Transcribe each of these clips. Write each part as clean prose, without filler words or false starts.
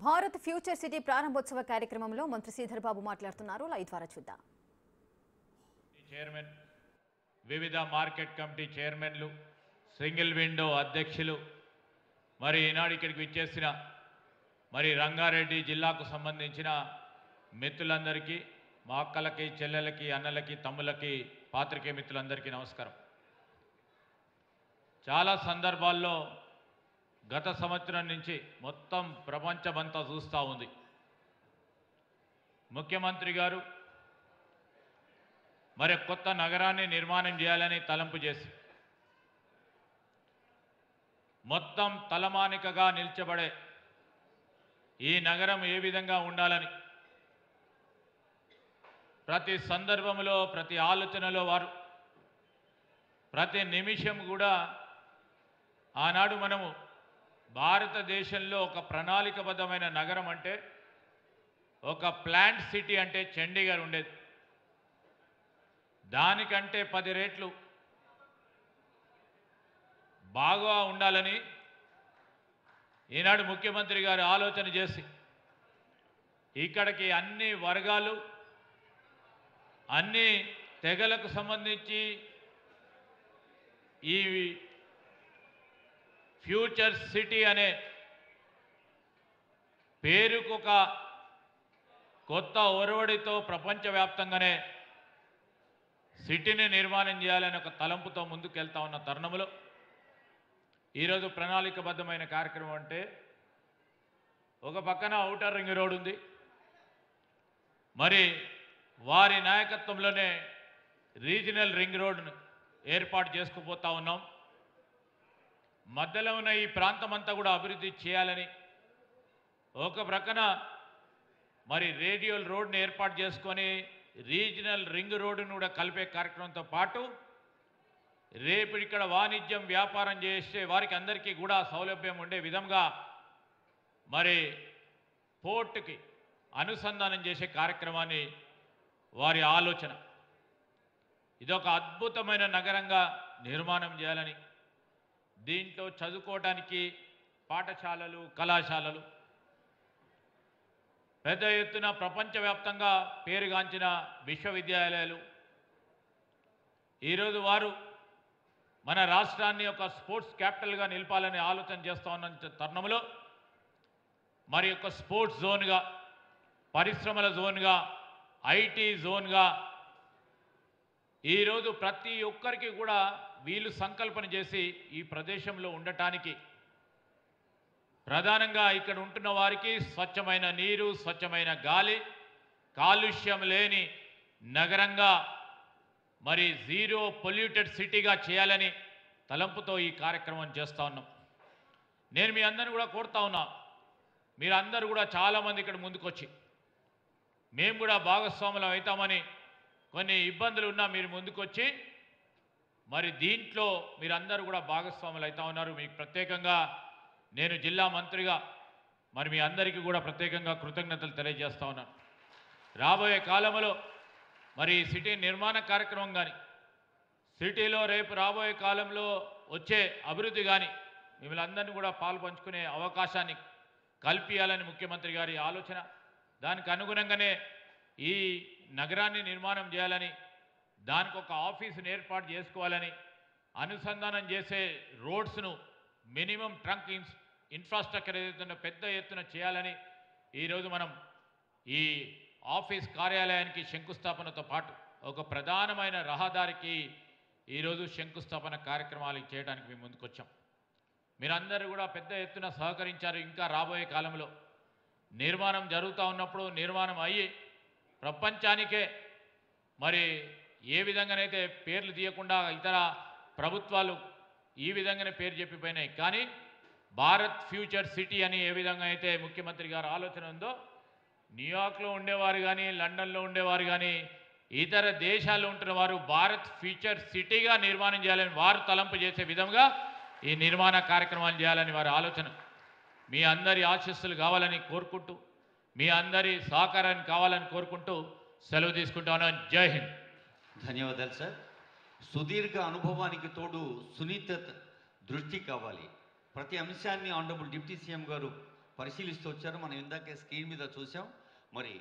Bharat future city ప్రారంభోత్సవ కార్యక్రమంలో మంత్రి శ్రీధర్ బాబు మాట్లాడుతున్నారు. లైవ్ ద్వారా చూద్దాం. చైర్మన్, వివిధ మార్కెట్ కమిటీ చైర్మన్లు, సింగిల్ విండో అధ్యక్షులు, మరి ఈనాడు ఇక్కడికి విచ్చేసిన మరి రంగారెడ్డి జిల్లాకు సంబంధించిన మిత్రులందరికీ, మా అక్కలకి, చెల్లెలకి, అన్నలకి, తమ్ములకి, పాత్రికేయ మిత్రులందరికీ నమస్కారం. చాలా సందర్భాల్లో గత సంవత్సరం నుంచి మొత్తం ప్రపంచమంతా చూస్తూ ఉంది. ముఖ్యమంత్రి గారు మరి కొత్త నగరాన్ని నిర్మాణం చేయాలని తలంపు చేసి మొత్తం తలమానికగా నిల్చబడే ఈ నగరం ఏ విధంగా ఉండాలని ప్రతి సందర్భంలో, ప్రతి ఆలోచనలో వారు ప్రతి నిమిషం కూడా ఆనాడు మనము భారతదేశంలో ఒక ప్రణాళికబద్ధమైన నగరం అంటే ఒక ప్లాంట్ సిటీ అంటే చండీగఢ్ ఉండేది. దానికంటే 10 రెట్లు బాగా ఉండాలని ఈనాడు ముఖ్యమంత్రి గారు ఆలోచన చేసి ఇక్కడికి అన్ని వర్గాలు, అన్ని తెగలకు సంబంధించి ఈ ఫ్యూచర్ సిటీ అనే పేరుకొక కొత్త ఒరవడితో ప్రపంచవ్యాప్తంగానే సిటీని నిర్మాణం చేయాలని ఒక తలంపుతో ముందుకెళ్తా ఉన్న తరుణంలో ఈరోజు ప్రణాళికబద్ధమైన కార్యక్రమం అంటే ఒక పక్కన ఔటర్ రింగ్ రోడ్ ఉంది. మరి వారి నాయకత్వంలోనే రీజనల్ రింగ్ రోడ్ను ఏర్పాటు చేసుకుపోతా ఉన్నాం. మధ్యలో ఉన్న ఈ ప్రాంతం అంతా కూడా అభివృద్ధి చేయాలని ఒక ప్రక్కన మరి రేడియల్ రోడ్ని ఏర్పాటు చేసుకొని రీజనల్ రింగ్ రోడ్డును కూడా కలిపే కార్యక్రమంతో పాటు రేపు ఇక్కడ వాణిజ్యం, వ్యాపారం చేసే వారికి అందరికీ కూడా సౌలభ్యం ఉండే విధంగా మరి పోర్టుకి అనుసంధానం చేసే కార్యక్రమాన్ని వారి ఆలోచన. ఇదొక అద్భుతమైన నగరంగా నిర్మాణం చేయాలని, దీంట్లో చదువుకోవడానికి పాఠశాలలు, కళాశాలలు, పెద్ద ఎత్తున ప్రపంచవ్యాప్తంగా పేరుగాంచిన విశ్వవిద్యాలయాలు, ఈరోజు వారు మన రాష్ట్రాన్ని ఒక స్పోర్ట్స్ క్యాపిటల్గా నిలపాలని ఆలోచన చేస్తూ ఉన్న తరుణంలో మరి ఒక స్పోర్ట్స్ జోన్గా, పరిశ్రమల జోన్గా, ఐటీ జోన్గా ఈరోజు ప్రతి ఒక్కరికి కూడా వీళ్ళు సంకల్పన చేసి ఈ ప్రదేశంలో ఉండటానికి ప్రధానంగా ఇక్కడ ఉంటున్న వారికి స్వచ్ఛమైన నీరు, స్వచ్ఛమైన గాలి, కాలుష్యం లేని నగరంగా మరి జీరో పొల్యూటెడ్ సిటీగా చేయాలని తలంపుతో ఈ కార్యక్రమం చేస్తూ ఉన్నాం. నేను మీ అందరిని కూడా కోరుతా ఉన్నా, మీరందరూ కూడా చాలామంది ఇక్కడ ముందుకొచ్చి మేము కూడా భాగస్వాములం అవుతామని, కొన్ని ఇబ్బందులు ఉన్నా మీరు ముందుకొచ్చి మరి దీంట్లో మీరందరూ కూడా భాగస్వాములు అవుతా ఉన్నారు. మీకు ప్రత్యేకంగా నేను జిల్లా మంత్రిగా మరి మీ అందరికీ కూడా ప్రత్యేకంగా కృతజ్ఞతలు తెలియజేస్తా ఉన్నాను. రాబోయే కాలంలో మరి సిటీ నిర్మాణ కార్యక్రమం కానీ, సిటీలో రేపు రాబోయే కాలంలో వచ్చే అభివృద్ధి కానీ మిమ్మల్ని అందరినీ కూడా పాలు పంచుకునే అవకాశాన్ని కల్పించాలని ముఖ్యమంత్రి గారి ఆలోచన. దానికి అనుగుణంగానే ఈ నగరాన్ని నిర్మాణం చేయాలని, దానికి ఒక ఆఫీసును ఏర్పాటు చేసుకోవాలని, అనుసంధానం చేసే రోడ్స్ను మినిమం ట్రంక్ ఇన్ఫ్రాస్ట్రక్చర్ ఏదైతే పెద్ద ఎత్తున చేయాలని ఈరోజు మనం ఈ ఆఫీస్ కార్యాలయానికి శంకుస్థాపనతో పాటు ఒక ప్రధానమైన రహదారికి ఈరోజు శంకుస్థాపన కార్యక్రమాలు చేయడానికి మేము ముందుకొచ్చాం. మీరందరూ కూడా పెద్ద ఎత్తున సహకరించారు. ఇంకా రాబోయే కాలంలో నిర్మాణం జరుగుతూ ఉన్నప్పుడు నిర్మాణం అయ్యి ప్రపంచానికే మరి ఏ విధంగానైతే పేర్లు తీయకుండా ఇతర ప్రభుత్వాలు ఈ విధంగానే పేరు చెప్పిపోయినాయి, కానీ భారత్ ఫ్యూచర్ సిటీ అని ఏ విధంగా అయితే ముఖ్యమంత్రి గారు ఆలోచన ఉందో, న్యూయార్క్లో ఉండేవారు కానీ, లండన్లో ఉండేవారు కానీ, ఇతర దేశాల్లో ఉంటున్న వారు భారత్ ఫ్యూచర్ సిటీగా నిర్మాణం చేయాలని వారు తలంపు చేసే విధంగా ఈ నిర్మాణ కార్యక్రమాలు చేయాలని వారి ఆలోచన. మీ అందరి ఆశీస్సులు కావాలని కోరుకుంటూ, మీ అందరి సహకారాన్ని కావాలని కోరుకుంటూ సెలవు తీసుకుంటాను. జై హింద్. ధన్యవాదాలు సార్. సుదీర్ఘ అనుభవానికి తోడు సున్నిత దృష్టి కావాలి. ప్రతి అంశాన్ని ఆనరబుల్ డిప్యూటీ సీఎం గారు పరిశీలిస్తూ వచ్చారు. మనం ఇందాకే స్క్రీన్ మీద చూసాం. మరి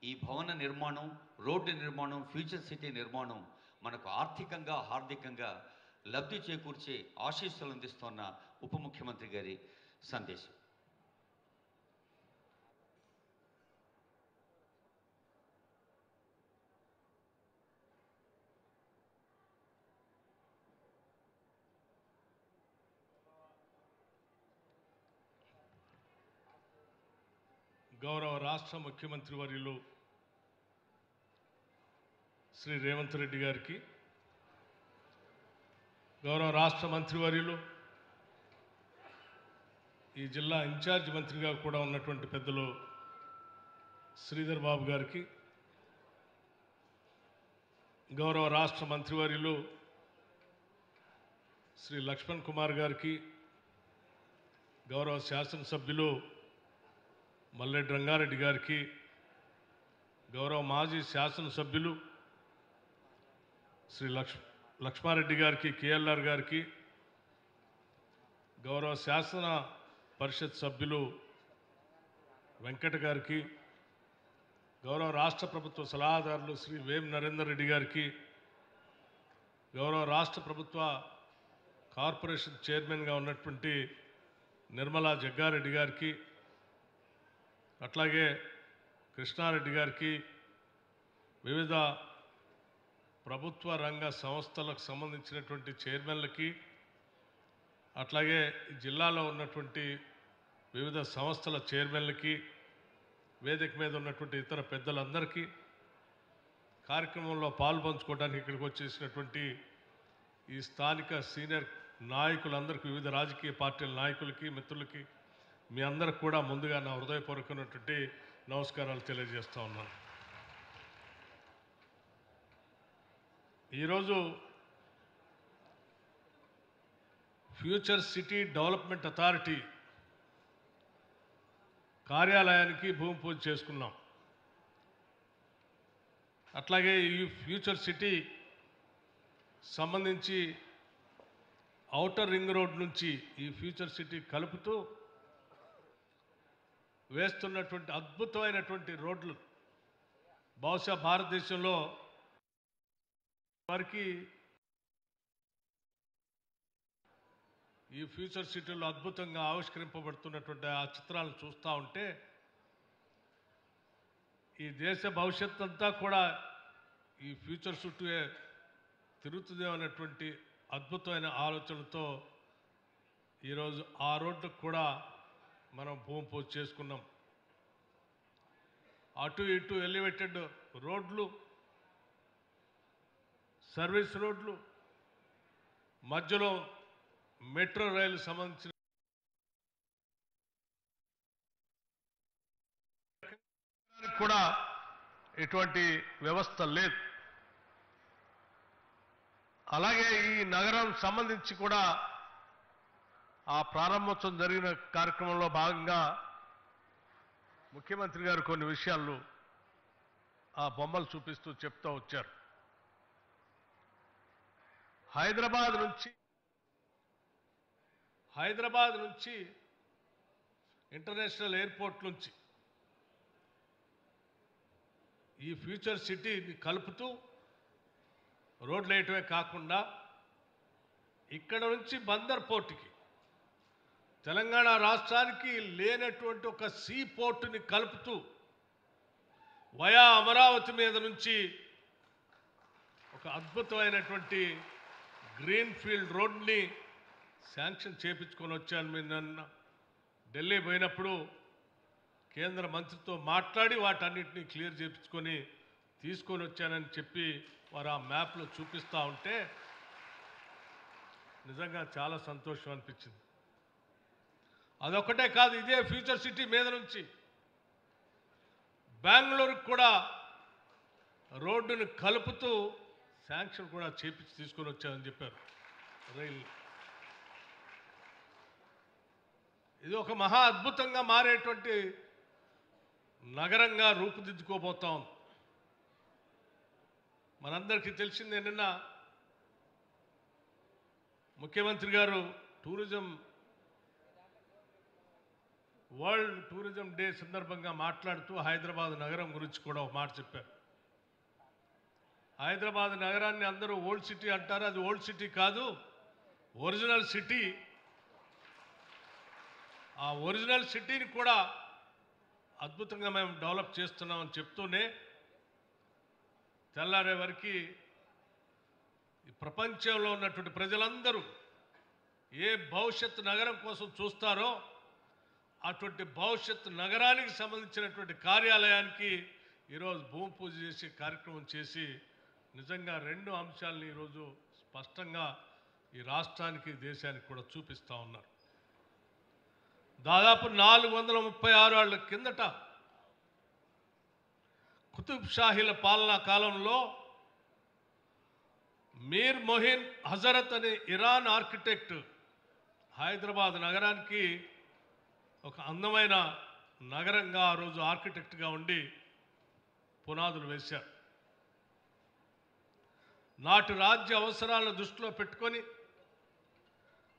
ఈ భవన నిర్మాణం, రోడ్డు నిర్మాణం, ఫ్యూచర్ సిటీ నిర్మాణం మనకు ఆర్థికంగా, హార్దికంగా లబ్ధి చేకూర్చే ఆశీస్సులు అందిస్తున్న ఉప ముఖ్యమంత్రి గారి సందేశం. గౌరవ రాష్ట్ర ముఖ్యమంత్రి వర్యులు శ్రీ రేవంత్ రెడ్డి గారికి, గౌరవ రాష్ట్ర మంత్రివర్యులు ఈ జిల్లా ఇన్ఛార్జ్ మంత్రిగా కూడా ఉన్నటువంటి పెద్దలు శ్రీధర్ బాబు గారికి, గౌరవ రాష్ట్ర మంత్రివర్యులు శ్రీ లక్ష్మణ్ కుమార్ గారికి, గౌరవ శాసనసభ్యులు మల్లెడ్డి రంగారెడ్డి గారికి, గౌరవ మాజీ శాసనసభ్యులు శ్రీ లక్ష్మారెడ్డి గారికి, కేఎల్ఆర్ గారికి, గౌరవ శాసన పరిషత్ సభ్యులు వెంకట గారికి, గౌరవ రాష్ట్ర ప్రభుత్వ సలహాదారులు శ్రీ వేం నరేందర్ రెడ్డి గారికి, గౌరవ రాష్ట్ర ప్రభుత్వ కార్పొరేషన్ చైర్మన్గా ఉన్నటువంటి నిర్మలా జగ్గారెడ్డి గారికి, అట్లాగే కృష్ణారెడ్డి గారికి, వివిధ ప్రభుత్వ రంగ సంస్థలకు సంబంధించినటువంటి చైర్మన్లకి, అట్లాగే ఈ జిల్లాలో ఉన్నటువంటి వివిధ సంస్థల చైర్మన్లకి, వేదిక మీద ఉన్నటువంటి ఇతర పెద్దలందరికీ, కార్యక్రమంలో పాల్పంచుకోవడానికి ఇక్కడికి వచ్చేసినటువంటి ఈ స్థానిక సీనియర్ నాయకులందరికీ, వివిధ రాజకీయ పార్టీల నాయకులకి, మిత్రులకి, మీ అందరికి కూడా ముందుగా నా హృదయపూర్వకమైనటువంటి నమస్కారాలు తెలియజేస్తూ ఉన్నాను. ఈరోజు ఫ్యూచర్ సిటీ డెవలప్మెంట్ అథారిటీ కార్యాలయానికి భూమి పూజ చేసుకున్నాం. అట్లాగే ఈ ఫ్యూచర్ సిటీ సంబంధించి ఔటర్ రింగ్ రోడ్ నుంచి ఈ ఫ్యూచర్ సిటీ కలుపుతూ వేస్తున్నటువంటి అద్భుతమైనటువంటి రోడ్లు బహుశా భారతదేశంలో వారికి ఈ ఫ్యూచర్ సిటీలో అద్భుతంగా ఆవిష్కరింపబడుతున్నటువంటి ఆ చిత్రాలను చూస్తూ ఉంటే ఈ దేశ భవిష్యత్తు అంతా కూడా ఈ ఫ్యూచర్ చుట్టూ తిరుగుతుందేమన్నటువంటి అద్భుతమైన ఆలోచనలతో ఈరోజు ఆ రోడ్లకు కూడా మనం భూమి పూజ చేసుకున్నాం. అటు ఇటు ఎలివేటెడ్ రోడ్లు, సర్వీస్ రోడ్లు, మధ్యలో మెట్రో రైలు సంబంధించిన కూడా ఎటువంటి వ్యవస్థ లేదు. అలాగే ఈ నగరం సంబంధించి కూడా ఆ ప్రారంభోత్సవం జరిగిన కార్యక్రమంలో భాగంగా ముఖ్యమంత్రి గారు కొన్ని విషయాలు ఆ బొమ్మలు చూపిస్తూ చెప్తూ వచ్చారు. హైదరాబాద్ నుంచి ఇంటర్నేషనల్ ఎయిర్పోర్ట్ నుంచి ఈ ఫ్యూచర్ సిటీని కలుపుతూ రోడ్లు వేయటమే కాకుండా ఇక్కడ నుంచి బందర్ పోర్టుకి, తెలంగాణ రాష్ట్రానికి లేనటువంటి ఒక సీ పోర్టుని కలుపుతూ వయా అమరావతి మీద నుంచి ఒక అద్భుతమైనటువంటి గ్రీన్ ఫీల్డ్ రోడ్ని శాంక్షన్ చేపించుకొని వచ్చాను. మీరు నన్ను ఢిల్లీ పోయినప్పుడు కేంద్ర మంత్రితో మాట్లాడి వాటన్నిటిని క్లియర్ చేయించుకొని తీసుకొని వచ్చానని చెప్పి వారు ఆ మ్యాప్లో చూపిస్తూ ఉంటే నిజంగా చాలా సంతోషం అనిపించింది. అదొక్కటే కాదు, ఇదే ఫ్యూచర్ సిటీ మీద నుంచి బెంగళూరుకు కూడా రోడ్డును కలుపుతూ శాంక్షన్ కూడా చేపించి తీసుకొని వచ్చామని చెప్పారు. రైలు ఇది ఒక మహా అద్భుతంగా మారేటువంటి నగరంగా రూపుదిద్దుకోబోతా ఉంది. మనందరికీ తెలిసిందే, నిన్న ముఖ్యమంత్రి గారు టూరిజం వరల్డ్ టూరిజం డే సందర్భంగా మాట్లాడుతూ హైదరాబాద్ నగరం గురించి కూడా ఒక మాట చెప్పారు. హైదరాబాద్ నగరాన్ని అందరూ ఓల్డ్ సిటీ అంటారు. అది ఓల్డ్ సిటీ కాదు, ఒరిజినల్ సిటీ. ఆ ఒరిజినల్ సిటీని కూడా అద్భుతంగా మేము డెవలప్ చేస్తున్నామని చెప్తూనే తెల్లారే వరకు ఈ ప్రపంచంలో ఉన్నటువంటి ప్రజలందరూ ఏ భవిష్యత్ నగరం కోసం చూస్తారో అటువంటి భవిష్యత్ నగరానికి సంబంధించినటువంటి కార్యాలయానికి ఈరోజు భూమి పూజ చేసి కార్యక్రమం చేసి నిజంగా రెండు అంశాలని ఈరోజు స్పష్టంగా ఈ రాష్ట్రానికి దేశానికి కూడా చూపిస్తూ ఉన్నారు. దాదాపు 436 ఏళ్ల కిందట కుతుబ్ షాహీల పాలనా కాలంలో మీర్ మొహిన్ హజరత్ అనే ఇరాన్ ఆర్కిటెక్ట్ హైదరాబాద్ నగరానికి ఒక అందమైన నగరంగా ఆ రోజు ఆర్కిటెక్ట్గా ఉండి పునాదులు వేశారు. నాటి రాజ్య అవసరాలను దృష్టిలో పెట్టుకొని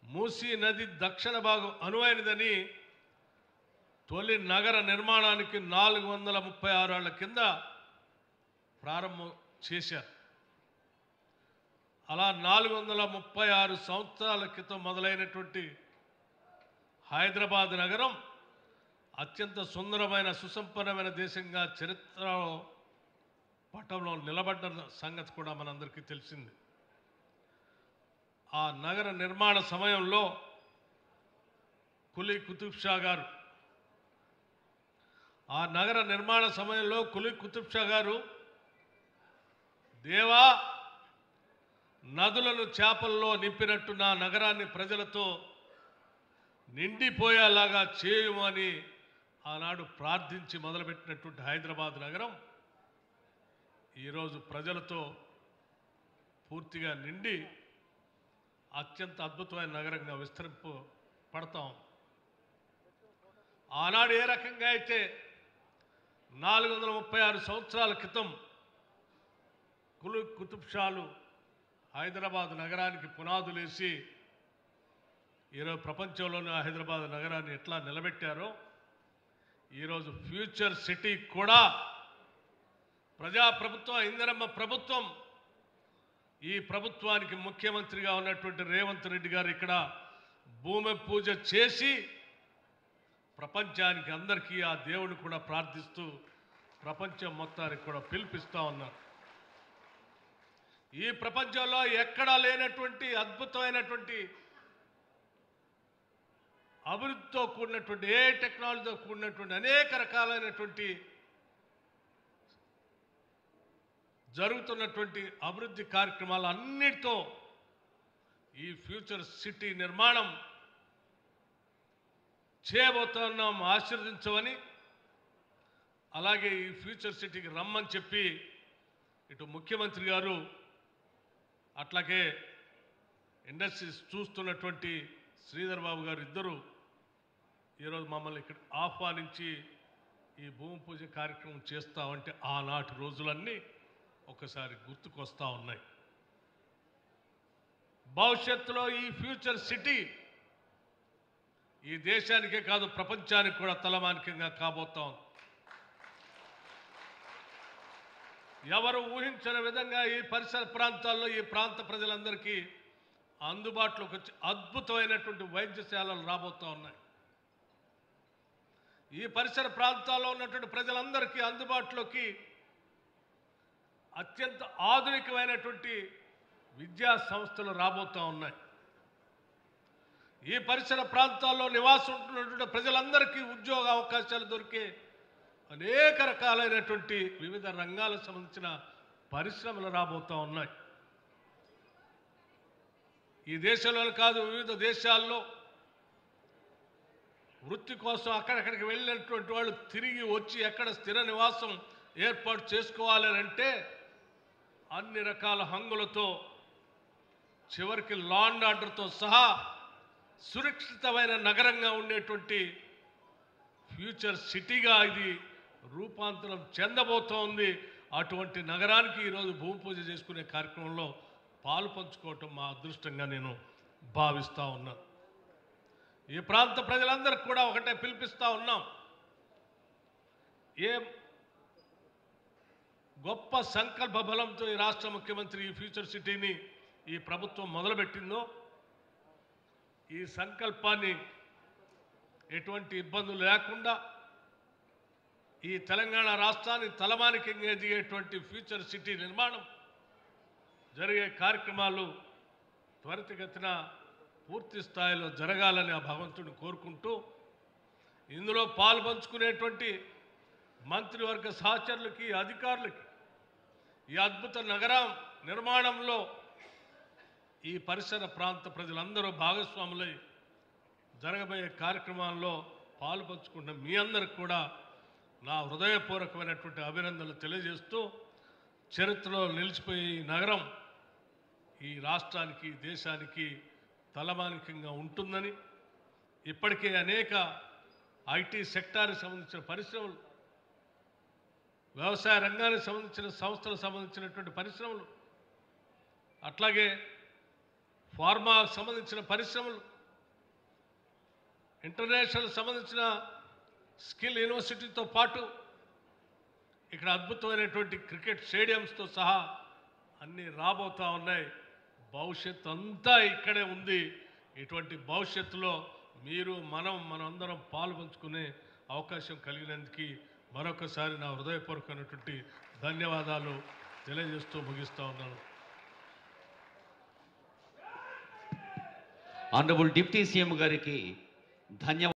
మూసీ నది దక్షిణ భాగం అనువైనదని తొలి నగర నిర్మాణానికి 436 ఏళ్ల కింద ప్రారంభం చేశారు. అలా 436 సంవత్సరాల క్రితం మొదలైనటువంటి హైదరాబాద్ నగరం అత్యంత సుందరమైన సుసంపన్నమైన దేశంగా చరిత్రలో పటంలో నిలబడ్డ సంగతి కూడా మనందరికీ తెలిసింది. ఆ నగర నిర్మాణ సమయంలో కులీ కుతుబ్ షా గారు దేవా నదులను చేపల్లో నింపినట్టు నా నగరాన్ని ప్రజలతో నిండిపోయేలాగా చేయమని ఆనాడు ప్రార్థించి మొదలుపెట్టినటువంటి హైదరాబాద్ నగరం ఈరోజు ప్రజలతో పూర్తిగా నిండి అత్యంత అద్భుతమైన నగరంగా విస్తరింపు పడతాం. ఆనాడు ఏ రకంగా అయితే 436 సంవత్సరాల క్రితం కులీ కుతుబ్ షాలు హైదరాబాద్ నగరానికి పునాదులేసి ఈరోజు ప్రపంచంలోని హైదరాబాద్ నగరాన్ని ఎట్లా నిలబెట్టారో ఈరోజు ఫ్యూచర్ సిటీ కూడా ప్రజాప్రభుత్వం, ఇందిరమ్మ ప్రభుత్వం, ఈ ప్రభుత్వానికి ముఖ్యమంత్రిగా ఉన్నటువంటి రేవంత్ రెడ్డి గారు ఇక్కడ భూమి పూజ చేసి ప్రపంచానికి అందరికీ ఆ దేవుని కూడా ప్రార్థిస్తూ ప్రపంచం మొత్తానికి కూడా పిలిపిస్తూ ఉన్నారు. ఈ ప్రపంచంలో ఎక్కడా లేనటువంటి అద్భుతమైనటువంటి అభివృద్ధితో కూడినటువంటి ఏ టెక్నాలజీతో కూడినటువంటి అనేక రకాలైనటువంటి జరుగుతున్నటువంటి అభివృద్ధి కార్యక్రమాలు అన్నిటితో ఈ ఫ్యూచర్ సిటీ నిర్మాణం చేయబోతున్నాం, ఆశీర్వదించమని, అలాగే ఈ ఫ్యూచర్ సిటీకి రమ్మని చెప్పి ఇటు ముఖ్యమంత్రి గారు అట్లాగే ఇండస్ట్రీస్ చూస్తున్నటువంటి శ్రీధర్ బాబు గారు ఇద్దరు ఈరోజు మమ్మల్ని ఇక్కడ ఆహ్వానించి ఈ భూమి పూజ కార్యక్రమం చేస్తామంటే ఆనాటి రోజులన్నీ ఒకసారి గుర్తుకొస్తా ఉన్నాయి. భవిష్యత్తులో ఈ ఫ్యూచర్ సిటీ ఈ దేశానికే కాదు ప్రపంచానికి కూడా తలమానికంగా కాబోతాం. ఎవరు ఊహించని విధంగా ఈ పరిసర ప్రాంతాల్లో ఈ ప్రాంత ప్రజలందరికీ అందుబాటులోకి వచ్చి అద్భుతమైనటువంటి వైద్యశాలలు రాబోతూ ఉన్నాయి. ఈ పరిసర ప్రాంతాల్లో ఉన్నటువంటి ప్రజలందరికీ అందుబాటులోకి అత్యంత ఆధునికమైనటువంటి విద్యా సంస్థలు రాబోతూ ఉన్నాయి. ఈ పరిసర ప్రాంతాల్లో నివాసం ఉంటున్నటువంటి ప్రజలందరికీ ఉద్యోగ అవకాశాలు దొరికే అనేక రకాలైనటువంటి వివిధ రంగాలకు సంబంధించిన పరిశ్రమలు రాబోతూ ఉన్నాయి. ఈ దేశంలోనే కాదు, వివిధ దేశాల్లో వృత్తి కోసం అక్కడక్కడికి వెళ్ళినటువంటి వాళ్ళు తిరిగి వచ్చి ఎక్కడ స్థిర నివాసం ఏర్పాటు చేసుకోవాలని అంటే అన్ని రకాల హంగులతో చివరికి లా అండ్ ఆర్డర్తో సహా సురక్షితమైన నగరంగా ఉండేటువంటి ఫ్యూచర్ సిటీగా ఇది రూపాంతరం చెందబోతోంది. అటువంటి నగరానికి ఈరోజు భూమి పూజ చేసుకునే కార్యక్రమంలో పాలు పంచుకోవటం మా అదృష్టంగా నేను భావిస్తూ ఉన్నాను. ఈ ప్రాంత ప్రజలందరికీ కూడా ఒకటే పిలిపిస్తా ఉన్నాం. ఏ గొప్ప సంకల్ప బలంతో ఈ రాష్ట్ర ముఖ్యమంత్రి ఈ ఫ్యూచర్ సిటీని ఈ ప్రభుత్వం మొదలుపెట్టిందో, ఈ సంకల్పాన్ని ఎటువంటి ఇబ్బందులు లేకుండా ఈ తెలంగాణ రాష్ట్రాన్ని తలమానికంగా ఎదిగేటువంటి ఫ్యూచర్ సిటీ నిర్మాణం జరిగే కార్యక్రమాలు త్వరితగతిన పూర్తి స్థాయిలో జరగాలని ఆ భగవంతుడిని కోరుకుంటూ, ఇందులో పాల్పంచుకునేటువంటి మంత్రివర్గ సహచరులకి, అధికారులకి ఈ అద్భుత నగరం నిర్మాణంలో ఈ పరిసర ప్రాంత ప్రజలందరూ భాగస్వాములై జరగబోయే కార్యక్రమాల్లో పాల్పంచుకున్న మీ అందరికి కూడా నా హృదయపూర్వకమైనటువంటి అభినందనలు తెలియజేస్తూ, చరిత్రలో నిలిచిపోయే ఈ నగరం ఈ రాష్ట్రానికి, దేశానికి తలమానికంగా ఉంటుందని, ఇప్పటికే అనేక ఐటీ సెక్టార్కి సంబంధించిన పరిశ్రమలు, వ్యవసాయ రంగానికి సంబంధించిన సంస్థలకు సంబంధించినటువంటి పరిశ్రమలు, అట్లాగే ఫార్మాకు సంబంధించిన పరిశ్రమలు, ఇంటర్నేషనల్ సంబంధించిన స్కిల్ యూనివర్సిటీతో పాటు ఇక్కడ అద్భుతమైనటువంటి క్రికెట్ స్టేడియంస్తో సహా అన్నీ రాబోతూ ఉన్నాయి. భవిష్యత్తు అంతా ఇక్కడే ఉంది. ఇటువంటి భవిష్యత్తులో మీరు మనందరం పాల్పంచుకునే అవకాశం కలిగినందుకు మరొకసారి నా హృదయపూర్వకమైనటువంటి ధన్యవాదాలు తెలియజేస్తూ ముగిస్తూ ఉన్నాను. ఆనరబుల్ డిప్యూటీ సీఎం గారికి ధన్యవాదాలు.